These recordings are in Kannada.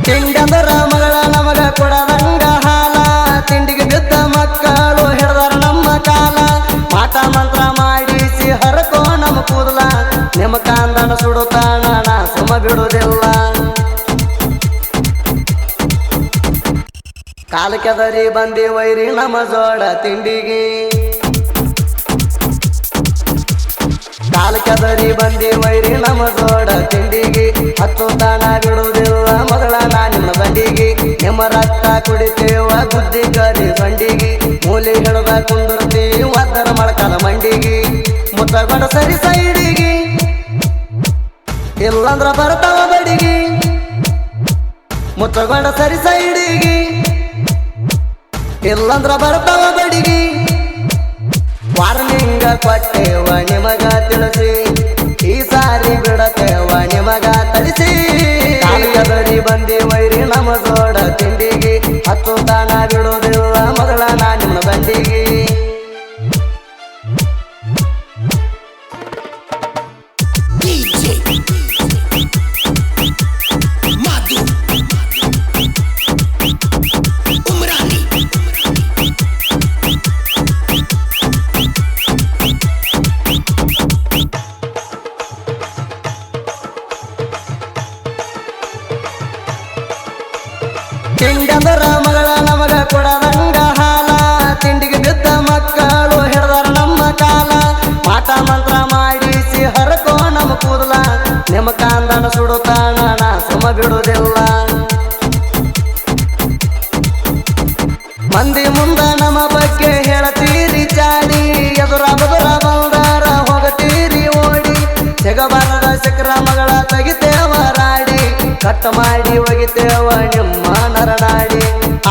ತಿಂಡಂದರ ಮಗಳ ನಮಗ ಕೊಡದಂಗ ಹಾಲ ತಿಂಡಿಗೆ ಬಿದ್ದ ಮಕ್ಕಳು ಹಿಡ್ದಾರ ನಮ್ಮ ಕಾಲ ಮಾಟ ಮಂತ್ರ ಮಾಡಿಸಿ ಹರಕೋ ನಮ್ಮ ಕೂದಲ ನಿಮ್ಮ ಕಾಂದನ ಸುಡುತ್ತಾಣ ನಾ ಸುಮ ಬಿಡುವುದಿಲ್ಲ ಕಾಲಕ್ಕೆದರಿ ಬಂದಿ ವೈರಿ ನಮ್ಮ ಜೋಡ ತಿಂಡಿಗೆ ಕಾಲಕ್ಕೆದರಿ ಬಂದಿ ವೈರಿ ನಮ್ಮ ಜೋಡ ತಿಂಡಿಗೆ ಹತ್ತು ತಾಣ ಬಿಡುವುದಿಲ್ಲ ಮಗಳ ನಾ ನಿಮ್ಮ ಬಂಡಿಗೆ ನಿಮ್ಮ ರಕ್ತ ಕುಡಿತೇವ ಬುದ್ಧಿ ಕರಿ ಬಂಡಿಗೆ ಮೂಲಿ ಹಿಡ್ದ ಕುಂದಿರ್ತೀವಿ ಒದ್ದರ ಮಳಕಾಲ ಮಂಡಿಗೆ ಮುತ್ತಗೊಂಡ ಸರಿ ಸೈಡಿಗೆ ಇಲ್ಲಂದ್ರ ಬರ್ತಾವ ಬಡಿಗೆ ಮುತ್ತಗೊಂಡ ಸರಿ ಸೈಡಿಗೆ ಇಲ್ಲಂದ್ರ ಬರ್ತಾವ ಬಡಿಗೆ ವಾರ್ನಿಂಗ ಕೊಟ್ಟೇವ ನಿಮಗ ತಿಳಿಸಿ ಈ ಸಾರಿ ಬಿಡತೇವ ನಿಮಗ ತಳಿಸಿ ಕಾಲಕದರಿ ಬಂದಿ ವೈರಿ ನಮ್ಮ ಜೋಡ ತಿಂಡಿಗೆ ಹತ್ತು ತಾಣ ಬಿಡುವುದಿಲ್ಲ ಮಗಳ ನಾ ನಿಮ್ಮ ಬಂಡಿಗೆ ತಿಂಡಂದರ ಮಗಳ ನಮಗ ಕೊಡದಂಗ ಹಾಲ ತಿಂಡಿಗೆ ಬಿದ್ದ ಮಕ್ಕಳು ಹಿಡ್ದಾರ ನಮ್ಮ ಕಾಲ ಮಾಟ ಮಂತ್ರ ಮಾಡಿಸಿ ಹರಕೋ ನಮ್ಮ ಕೂದಲ ನಿಮ್ಮ ಕಾಂದನ ಸುಡುತ್ತಾಣ ನಾ ಸುಮ ಬಿಡುವುದಿಲ್ಲ ಮಂದಿ ಮುಂದ ನಮ್ಮ ಬಗ್ಗೆ ಹೇಳತೀರಿ ಚಾಡಿ ಎದುರ ಬದುರ ಬಂದಾರ ಹೋಗತೀರಿ ಓಡಿ ಜಗಬಾರದ ಶಕ್ರ ಮಗಳ ತೆಗಿತೇವ ರಾಡಿ ಕಟ್ಟ ಮಾಡಿ ಒಗಿತೇವ ನಿಮ್ಮ ನರನಾಡಿ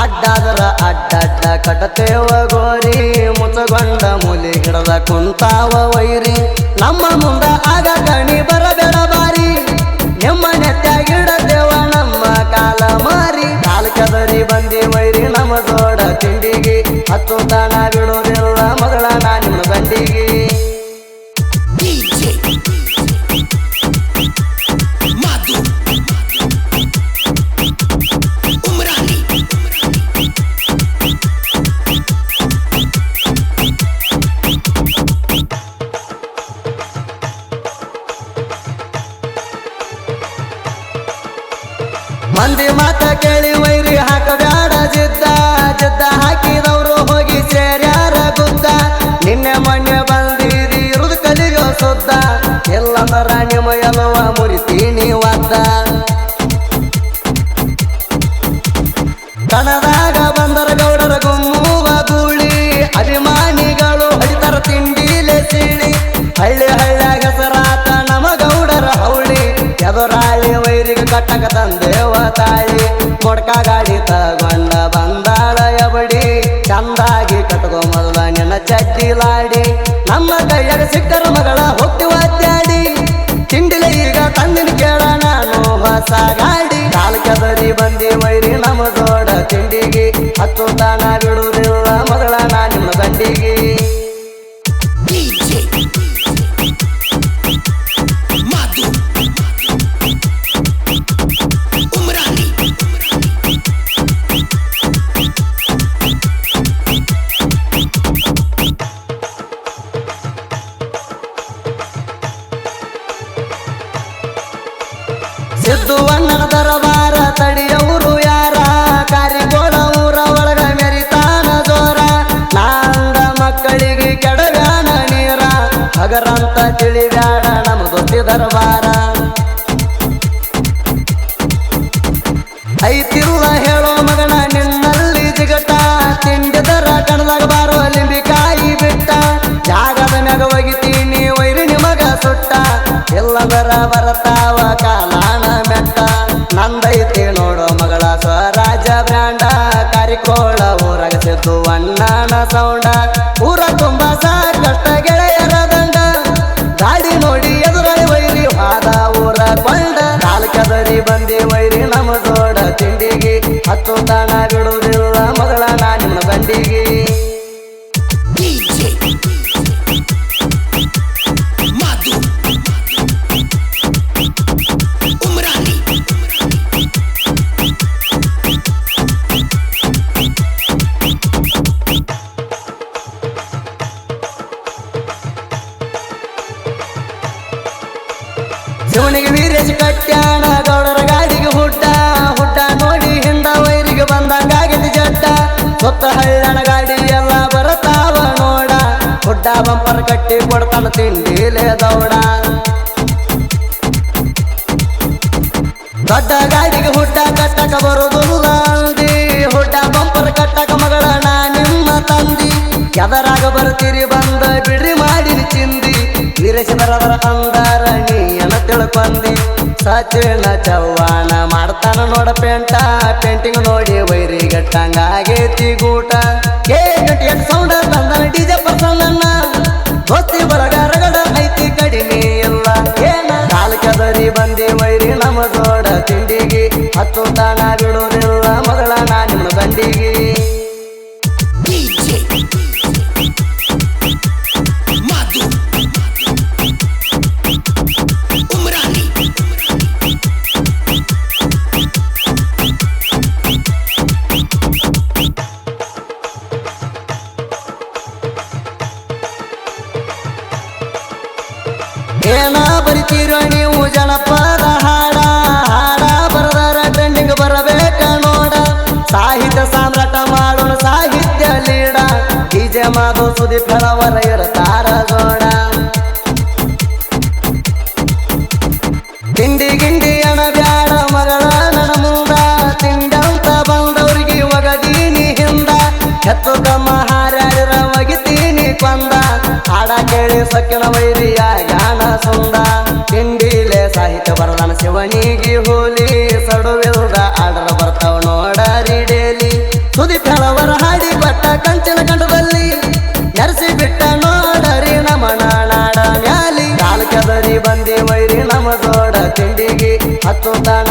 ಅಡ್ಡಾದರ ಅಡ್ಡಡ್ಡ ಕಟ್ಟತೇವ ಗೋರಿ ಮುಚ್ಚಗೊಂಡ ಮೂಲಿ ಹಿಡದ ಕುಂತಾವ ವೈರಿ ನಮ್ಮ ಮುಂದ ಆಗ ಕಣಿ ಬರಬೇಡ ಬಾರಿ ನಿಮ್ಮ ನೆತ್ತಾಗಿಡತೇವ ನಮ್ಮ ಕಾಲ ಮಾರಿ ಕಾಲಕದರಿ ಬಂದಿ ವೈರಿ ನಮ್ಮ ಜೋಡ ತಿಂಡಿಗೆ ಹತ್ತು ತಾಣ ಬಿಡುವುದಿಲ್ಲ ಮಗಳ ನಾ ನಿಮ್ಮ ಬಂಡಿಗೆ ಮಂದಿ ಮಾತ ಕೇಳಿ ವೈರಿ ಹಾಕಬ್ಯಾಡ ಜಿದ್ದ ಜಿದ್ದ ಹಾಕಿದವರು ಹೋಗಿ ಸೇರ್ಯಾರ ಗುದ್ದ ನಿನ್ನೆ ಮೊನ್ನೆ ಬಂದಿರಿ ಇರುದು ಕಲಿಯೋ ಸುದ್ದ ಎಲ್ಲಂದರ ನಿಮ್ಮ ಎಲ್ಲವ ಮುರಿತೀನಿ ಒದ್ದ ಕಣದಾಗ ಬಂದರ ಗೌಡರ ಗುಮ್ಮುವ ಗೂಳಿ ಅಭಿಮಾನಿಗಳು ಹಡಿತರ ತಿಂಡಿಲೆ ಸೀಳಿ ಹಳ್ಳಿ ಹಳ್ಳ್ಯಾಗ ಹೆಸರಾತ ನಮ್ಮ ಗೌಡರ ಹೌಳಿ ಎದುರಾಳಿ ವೈರಿಗೆ ಕಟ್ಟಕ ತಂದೇವ ತಾಳಿ ಮೊಡ್ಕ ಗಾಡಿ ತಗೊಂಡ ಬಂದಾಳ ಎಬಡಿ ಚಂದಾಗಿ ಕಟ್ಕೊ ಮೊದಲ ನಿನ್ನ ಚಡ್ಡಿಲಾಡಿ ನಮ್ಮ ಕೈಯಾಗ ಸಿಕ್ಕರ ಮಗಳ ಹೋಗ್ತಿವ ಅಡ್ಡಾಡಿ ತಿಂಡಿಲೆ ಈಗ ತಂದಿನ ಕೇಳ ನಾನು ಹೊಸ ಗಾಡಿ ಕಾಲಕದರಿ ಬಂದಿ ವೈರಿ ನಮ್ಮ ಜೋಡ ತಿಂಡಿಗೆ ಹತ್ತು ತಾಣ ಬಿಡುವುದಿಲ್ಲ ಮಗಳ ನಾ ನಿಮ್ಮ ಗಂಡಿಗೆ ಸಿದ್ದುವಣ್ಣನ ದರಬಾರ ತಡಿಯವರು ಯಾರ ಕಾರಿಗೋಳ ಊರ ಒಳಗ ಮೆರಿತಾನ ಜೋರ ನಾಂದ ಮಕ್ಕಳಿಗೆ ಕೆಡವ್ಯಾನ ನೀರ ಹಗರಂತ ತಿಳಿಬ್ಯಾಡ ನಮ್ಮ ದೊಡ್ಡ ದರಬಾರ ಐತಿಲ್ಲ ಹೇಳೋ ಮಗನ ನಿನ್ನಲ್ಲಿ ಜಿಗಟ ತಿಂಡಿದರ ಕಣದಾಗ ಬಾರೋ ಲಿಂಬಿಕಾಯಿ ಬಿಟ್ಟ ಜಾಗದ ಮ್ಯಾಗ ಒಗಿತೀನಿ ವೈರಿ ನಿಮಗ ಸುಟ್ಟ ಎಲ್ಲದರ ಬರತಾವ ಕಾಲಾಣ ಮೆಟ್ಟ ನಂದೈತಿ ನೋಡೋ ಮಗಳ ಸ್ವರಾಜ ಬ್ರ್ಯಾಂಡ ಕಾರಿಕೋಳ ಊರಾಗ ಸಿದ್ದುವಣ್ಣನ ಸೌಂಡ ಊರ ತುಂಬ ಸಾಕಷ್ಟ ಗೆಳೆಯರ ದಂಡ ಗಾಡಿ ನೋಡಿ ಎದುರಲ್ಲಿ ವೈರಿ ಹಾದ ಊರ ಕೊಂಡ ಕಾಲಕದರಿ ಬಂದಿ ವೈರಿ ನಮ್ಮ ಜೋಡ ತಿಂಡಿಗೆ ಹತ್ತು ತಾಣ ಬಿಡುವುದಿಲ್ಲ ಮಗಳ ನಾ ನಿಮ್ಮ ಬಂಡಿಗೆ ಕಟ್ಯಾಣ ಗೌಡರ ಗಾಡಿಗೆ ಹುಡ್ಡ ನೋಡಿ ಹಿಂದ ವೈರಿಗೆ ಬಂದಂಗಾಗಿದ್ದು ಜಡ್ಡ ಸುತ್ತ ಹಳ್ಳನ ಗಾಡಿ ಎಲ್ಲ ಬರತಾವ ನೋಡ ಹುಡ್ಡ ಬಂಪರ್ ಕಟ್ಟಿ ಕೊಡ್ತಾನ ತಿಂಡಿಲೇ ದೌಡ ದೊಡ್ಡ ಗಾಡಿಗೆ ಹುಡ್ಡ ಕಟ್ಟಕ ಬರುದು ದಾಂದಿ ಹುಡ್ಡ ಬಂಪರ್ ಕಟ್ಟಕ ಮಗಳನ ನಿಮ್ಮ ತಂದಿ ಎದರಾಗ ಬರ್ತೀರಿ ಬಂದ ಬಿಡ್ರಿ ಮಾಡಿನ ಚಿಂದಿ ವೀರೇಶನರವರ ಅಂದಾರ ನೀಯನ ತಿಳ್ಕೊಂಡಿ ಸಚಿನ ಚವ್ವಾಣ ಮಾಡ್ತಾನ ನೋಡ ಪೇಂಟಿಂಗ್ ನೋಡಿ ವೈರಿ ಗಟ್ಟಂಗಾಗೇತಿ ಗೂಟ ಸೌಂಡ ತಂದನ ಡಿಜೆ ಪರ್ಸನ್ನ ಗೊತ್ತಿ ಬರಗಾರಗಡ ಐತಿ ಕಡಿಮೆ ಇಲ್ಲ ಏನ ಕಾಲಕದರಿ ಬಂದಿ ವೈರಿ ನಮ್ಮ ಜೋಡ ತಿಂಡಿಗೆ ಹತ್ತು ತಾಣ ಬಿಡೋದಿಲ್ಲ ಮಗಳ ನಾ ನಿಮ್ಮ ಗಂಡಿಗೆ ಏನ ಬರಿತೀರೋ ನೀವು ಜನಪದ ಹಾಡ ಬರದಾರ ಟ್ರೆಂಡಿಂಗ್ ಬರಬೇಕ ನೋಡ ಸಾಹಿತ್ಯ ಸಾಮ್ರಾಟ ಮಾಡೋಣ ಸಾಹಿತ್ಯ ಲೀಡ ಡಿಜೆ ಮಾಧು ಸುದೀಪ್ ಹೆಳವರ ಇರತಾರ ಜೋಡ ತಿಂಡಿ ಗಿಂಡಿ ಅಣ ಬ್ಯಾಡ ಮಗಳ ನನ್ನ ಮುಂದ ತಿಂಡಂತ ಬಂದವ್ರಿಗೆ ಒಗದೀನಿ ಹಿಂದ ಹೆತ್ತು ಕಮ್ಮ ಹಾರ್ಯಾಡಿರ ಒಗಿತೀನಿ ಕೊಂದ ಹಾಡ ಕೇಳಿ ಸಕ್ಕಿನ ವೈರಿಯ ಗಾನ ಸುಂದ ತಿಂಡಿಲೆ ಸಾಹಿತ್ಯ ಬರದಾನ ಶಿವನಿಗೆ ಹೋಲಿ ಸಡುವಿಲ್ದ ಆಡರ ಬರ್ತಾವ ನೋಡರಿ ಡೇಲಿ ಸುದೀಪ್ ಹೆಳವರ ಹಾಡಿ ಕೊಟ್ಟ ಕಂಚಿನ ಕಂಠದಲ್ಲಿ ನೆರೆಸಿ ಬಿಟ್ಟ ನೋಡರಿ ನಮನ ನಾಡ ನ್ಯಾಲಿ ಕಾಲಕದರಿ ಬಂದಿ ವೈರಿ ನಮ್ಮ ಜೋಡ ತಿಂಡಿಗೆ ಹತ್ತು ತಾಣ